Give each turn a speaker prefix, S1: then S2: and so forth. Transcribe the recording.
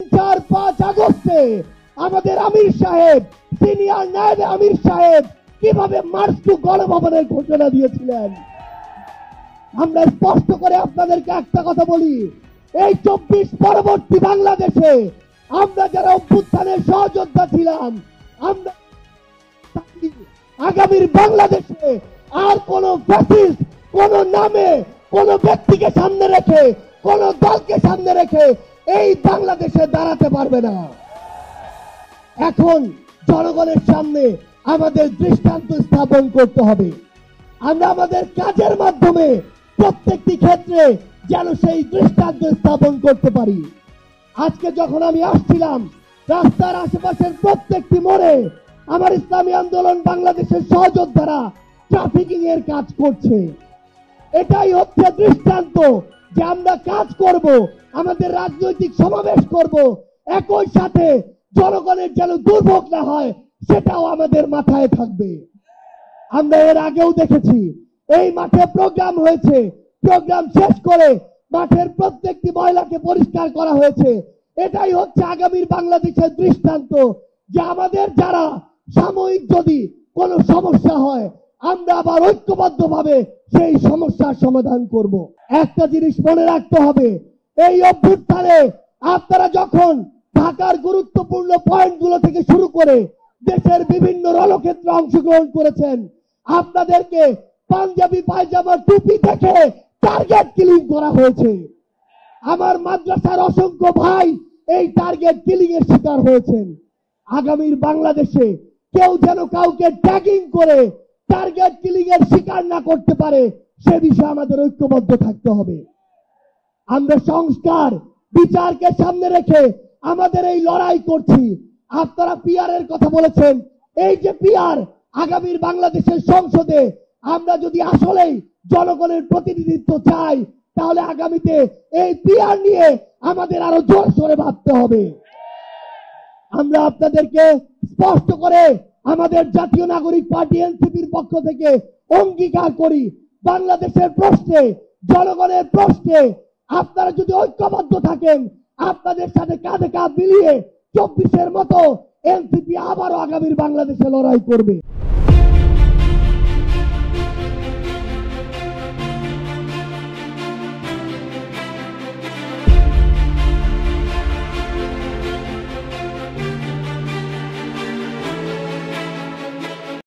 S1: 4-5 আগস্টে আমাদের আমির সাহেব, সিনিয়র নায়েবে আমির সাহেব কিভাবে মার্চ টু গণভবনের ঘোষণা দিয়েছিলেন। আমরা স্পষ্ট করে আপনাদেরকে একটা কথা বলি, এই 24 পরবর্তী বাংলাদেশে আমরা যারা অভ্যুত্থানের সহযোদ্ধা ছিলাম, আমরা আগামীর বাংলাদেশে আর কোন ফ্যাসিস্ট কোন নামে কোন ব্যক্তিকে সামনে রেখে কোন দলকে সামনে রেখে এই বাংলাদেশে দাঁড়াতে পারবে না। এখন জনগণের সামনে আমাদের দৃষ্টান্ত স্থাপন করতে হবে। আমরা আমাদের কাজের মাধ্যমে প্রত্যেকটি ক্ষেত্রে যেন সেই দৃষ্টান্ত স্থাপন করতে পারি। আজকে যখন আমি আসছিলাম, রাস্তার আশেপাশের প্রত্যেকটি মোড়ে আমার ইসলামী আন্দোলন বাংলাদেশের সহযোদ্ধারা ট্রাফিকিং এর কাজ করছে। এটাই হচ্ছে দৃষ্টান্ত যে আমরা কাজ করব, আমাদের রাজনৈতিক সমাবেশ করব, একই সাথে জনগণের যেন দুর্ভোগ না হয় সেটাও আমাদের মাথায় থাকবে। আমরা এর আগেও দেখেছি এই মাঠে প্রোগ্রাম হয়েছে, প্রোগ্রাম শেষ করে মাঠের প্রত্যেকটি ময়লাকে পরিষ্কার করা হয়েছে। এটাই হচ্ছে আগামীর বাংলাদেশের দৃষ্টান্ত যে আমাদের যারা সাময়িক যদি কোনো সমস্যা হয় আমরা আবার ঐক্যবদ্ধভাবে সেই সমস্যার সমাধান করব। একটা জিনিস মনে রাখতে হবে, এই অভ্যুত্থানে আপনারা যখন ঢাকার গুরুত্বপূর্ণ পয়েন্টগুলো থেকে শুরু করে দেশের বিভিন্ন রণক্ষেত্রে অংশগ্রহণ করেছেন, আপনাদেরকে পাঞ্জাবি পায়জামা টুপি দেখে টার্গেট কিলিং করা হয়েছে। আমার মাদ্রাসার অসংখ্য ভাই এই টার্গেট কিলিং এর শিকার হয়েছেন। আগামীর বাংলাদেশে কেউ যেন কাউকে ট্যাগিং করে টার্গেট কিলিং এর শিকার না করতে পারে সে বিষয়ে আমাদের ঐক্যবদ্ধ থাকতে হবে। আমরা সংস্কার বিচারকে সামনে রেখে আমাদের এই লড়াই করছি। আপনারা পিআর এর কথা বলেছেন, এই যে পিআর আগামীর বাংলাদেশের সংসদে আমরা যদি আসলেই জনগণের প্রতিনিধিত্ব চাই তাহলে আগামীতে এই পিআর নিয়ে আমাদের আরো জোর সোরে ভাবতে হবে। আমরা আপনাদেরকে স্পষ্ট করে আমাদের জাতীয় নাগরিক পার্টি এনসিপির পক্ষ থেকে অঙ্গীকার করি, বাংলাদেশের প্রশ্নে জনগণের প্রশ্নে আপনারা যদি ঐক্যবদ্ধ থাকেন, আপনাদের সাথে কাঁধে কাঁধ মিলিয়ে 24-এর মতো এনসিপি আবারও আগামীর বাংলাদেশে লড়াই করবে।